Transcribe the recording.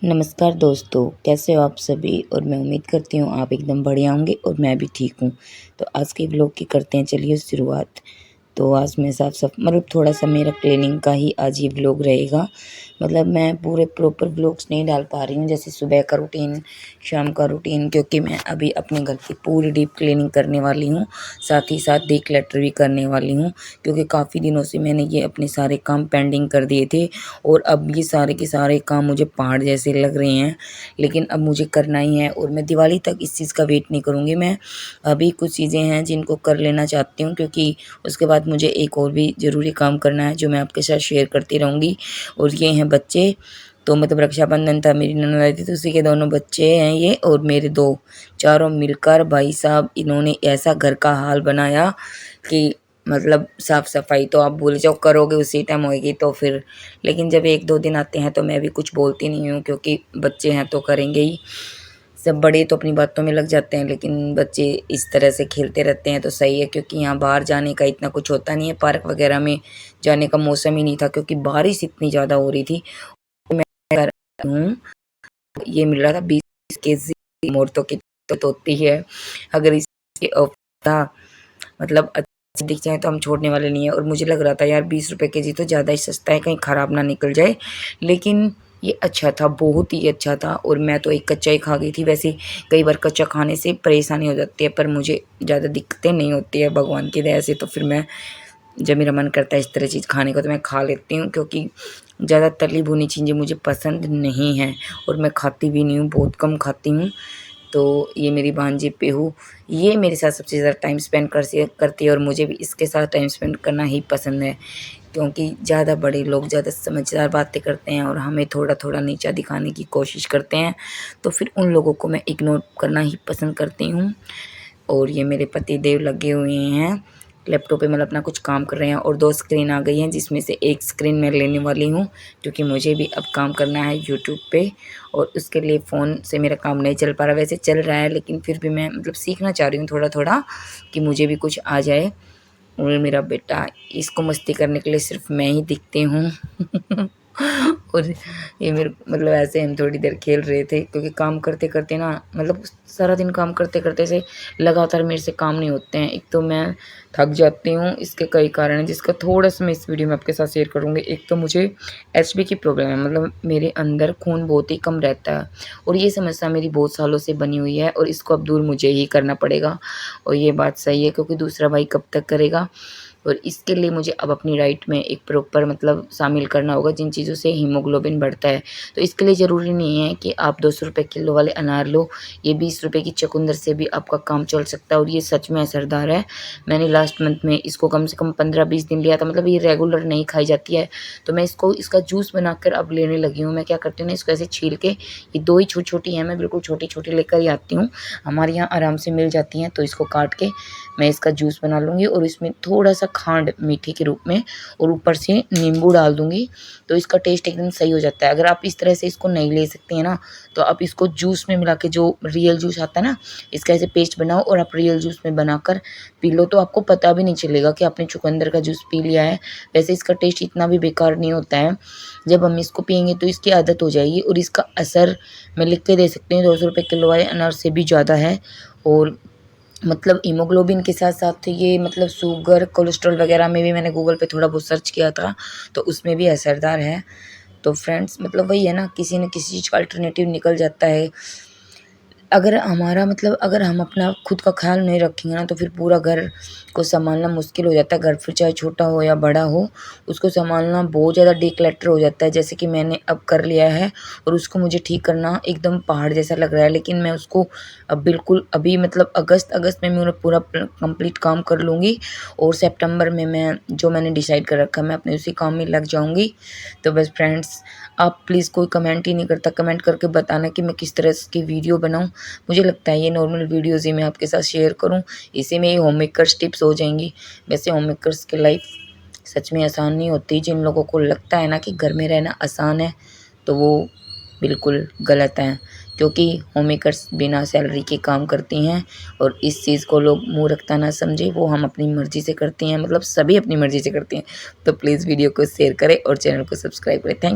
नमस्कार दोस्तों, कैसे हो आप सभी। और मैं उम्मीद करती हूँ आप एकदम बढ़िया होंगे और मैं भी ठीक हूँ। तो आज के व्लॉग की करते हैं चलिए शुरुआत। तो आज मैं मतलब थोड़ा-सा मेरा क्लीनिंग का ही आज ये व्लॉग रहेगा। मतलब मैं पूरे प्रॉपर व्लॉग्स नहीं डाल पा रही हूँ, जैसे सुबह का रूटीन, शाम का रूटीन, क्योंकि मैं अभी अपने घर की पूरी डीप क्लीनिंग करने वाली हूँ। साथ ही साथ डिक्लटर भी करने वाली हूँ, क्योंकि काफ़ी दिनों से मैंने ये अपने सारे काम पेंडिंग कर दिए थे और अब ये सारे के सारे काम मुझे पहाड़ जैसे लग रहे हैं। लेकिन अब मुझे करना ही है और मैं दिवाली तक इस चीज़ का वेट नहीं करूँगी। मैं अभी कुछ चीज़ें हैं जिनको कर लेना चाहती हूँ, क्योंकि उसके बाद मुझे एक और भी ज़रूरी काम करना है जो मैं आपके साथ शेयर करती रहूँगी। और ये हैं बच्चे। तो मतलब रक्षाबंधन था, मेरी ननद आई थी तो उसी के दोनों बच्चे हैं ये और मेरे दो, चारों मिलकर भाई साहब इन्होंने ऐसा घर का हाल बनाया कि मतलब साफ़ सफाई तो आप भूल जाओ, करोगे उसी टाइम होएगी तो फिर। लेकिन जब एक दो दिन आते हैं तो मैं भी कुछ बोलती नहीं हूँ, क्योंकि बच्चे हैं तो करेंगे ही। सब बड़े तो अपनी बातों में लग जाते हैं, लेकिन बच्चे इस तरह से खेलते रहते हैं तो सही है, क्योंकि यहाँ बाहर जाने का इतना कुछ होता नहीं है। पार्क वगैरह में जाने का मौसम ही नहीं था, क्योंकि बारिश इतनी ज़्यादा हो रही थी। मैं कर हूँ, ये मिल रहा था 20 केजी। औरतों की तो होती है, अगर इसके था मतलब अच्छी दिख जाए तो हम छोड़ने वाले नहीं है। और मुझे लग रहा था यार 20 रुपए केजी तो ज़्यादा ही सस्ता है, कहीं ख़राब ना निकल जाए। लेकिन ये अच्छा था, बहुत ही अच्छा था। और मैं तो एक कच्चा ही खा गई थी। वैसे कई बार कच्चा खाने से परेशानी हो जाती है, पर मुझे ज़्यादा दिक्कतें नहीं होती है भगवान की दया से। तो फिर मैं, जब मेरा मन करता है इस तरह चीज़ खाने को तो मैं खा लेती हूँ, क्योंकि ज़्यादा तली भुनी चीज़ें मुझे पसंद नहीं हैं और मैं खाती भी नहीं हूँ, बहुत कम खाती हूँ। तो ये मेरी भांजी पेहू, ये मेरे साथ सबसे ज़्यादा टाइम स्पेंड करती है और मुझे भी इसके साथ टाइम स्पेंड करना ही पसंद है, क्योंकि ज़्यादा बड़े लोग ज़्यादा समझदार बातें करते हैं और हमें थोड़ा थोड़ा नीचा दिखाने की कोशिश करते हैं। तो फिर उन लोगों को मैं इग्नोर करना ही पसंद करती हूँ। और ये मेरे पति देव लगे हुए हैं लैपटॉप पे, मतलब अपना कुछ काम कर रहे हैं। और 2 स्क्रीन आ गई हैं, जिसमें से एक स्क्रीन मैं लेने वाली हूँ, क्योंकि मुझे भी अब काम करना है यूट्यूब पे। और उसके लिए फ़ोन से मेरा काम नहीं चल पा रहा, वैसे चल रहा है लेकिन फिर भी मैं मतलब सीखना चाह रही हूँ थोड़ा थोड़ा, कि मुझे भी कुछ आ जाए। और मेरा बेटा, इसको मस्ती करने के लिए सिर्फ मैं ही दिखती हूँ। और ये मेरे मतलब ऐसे हम थोड़ी देर खेल रहे थे, क्योंकि काम करते करते ना, मतलब सारा दिन काम करते करते से लगातार मेरे से काम नहीं होते हैं। एक तो मैं थक जाती हूँ, इसके कई कारण हैं जिसका थोड़ा सा मैं इस वीडियो में आपके साथ शेयर करूँगी। एक तो मुझे एचबी की प्रॉब्लम है, मतलब मेरे अंदर खून बहुत ही कम रहता है और ये समस्या मेरी बहुत सालों से बनी हुई है और इसको अब दूर मुझे ही करना पड़ेगा। और ये बात सही है, क्योंकि दूसरा भाई कब तक करेगा। और इसके लिए मुझे अब अपनी डाइट में एक प्रॉपर मतलब शामिल करना होगा जिन चीज़ों से हीमोग्लोबिन बढ़ता है। तो इसके लिए ज़रूरी नहीं है कि आप 200 रुपए किलो वाले अनार लो, ये 20 रुपए की चुकंदर से भी आपका काम चल सकता है और ये सच में असरदार है। मैंने लास्ट मंथ में इसको कम से कम 15-20 दिन लिया था, मतलब ये रेगुलर नहीं खाई जाती है। तो मैं इसको इसका जूस बनाकर अब लेने लगी हूँ। मैं क्या करती हूँ ना, इसको ऐसे छील के, ये 2 ही छोटी-छोटी हैं, मैं बिल्कुल छोटी-छोटी लेकर ही आती हूँ। हमारे यहाँ आराम से मिल जाती हैं, तो इसको काट के मैं इसका जूस बना लूँगी और इसमें थोड़ा-सा खांड मीठे के रूप में और ऊपर से नींबू डाल दूँगी, तो इसका टेस्ट एकदम सही हो जाता है। अगर आप इस तरह से इसको नहीं ले सकते हैं ना, तो आप इसको जूस में मिला के, जो रियल जूस आता है ना, इसका ऐसे पेस्ट बनाओ और आप रियल जूस में बनाकर पी लो, तो आपको पता भी नहीं चलेगा कि आपने चुकंदर का जूस पी लिया है। वैसे इसका टेस्ट इतना भी बेकार नहीं होता है। जब हम इसको पिएँगे तो इसकी आदत हो जाएगी और इसका असर मैं लिख के दे सकती हूँ, 200 रुपए किलो वाले अनार से भी ज़्यादा है। और मतलब हीमोग्लोबिन के साथ-साथ ये मतलब शुगर, कोलेस्ट्रॉल वगैरह में भी मैंने गूगल पे थोड़ा बहुत सर्च किया था, तो उसमें भी असरदार है। तो फ्रेंड्स, मतलब वही है ना, किसी न किसी चीज़ का अल्टरनेटिव निकल जाता है। अगर हमारा मतलब अगर हम अपना खुद का ख़्याल नहीं रखेंगे ना, तो फिर पूरा घर को सँभालना मुश्किल हो जाता है। घर फिर चाहे छोटा हो या बड़ा हो, उसको सँभालना बहुत ज़्यादा डिक्लटर हो जाता है, जैसे कि मैंने अब कर लिया है। और उसको मुझे ठीक करना एकदम पहाड़ जैसा लग रहा है, लेकिन मैं उसको अब बिल्कुल अभी मतलब अगस्त में मैं पूरा कंप्लीट काम कर लूँगी और सितंबर में मैं जो मैंने डिसाइड कर रखा है, मैं अपने उसी काम में लग जाऊँगी। तो बस फ्रेंड्स, आप प्लीज़, कोई कमेंट ही नहीं करता, कमेंट करके बताना कि मैं किस तरह की वीडियो बनाऊँ। मुझे लगता है ये नॉर्मल वीडियोज़ ही मैं आपके साथ शेयर करूँ, इसी में ही होम मेकर्स टिप्स हो जाएंगी। वैसे होम मेकर्स की लाइफ सच में आसान नहीं होती। जिन लोगों को लगता है ना कि घर में रहना आसान है, तो वो बिल्कुल गलत हैं, क्योंकि होम मेकर्स बिना सैलरी के काम करती हैं। और इस चीज़ को लोग मूर्खता ना समझे, वो हम अपनी मर्ज़ी से करती हैं, मतलब सभी अपनी मर्ज़ी से करती हैं। तो प्लीज़ वीडियो को शेयर करें और चैनल को सब्सक्राइब करें। थैंक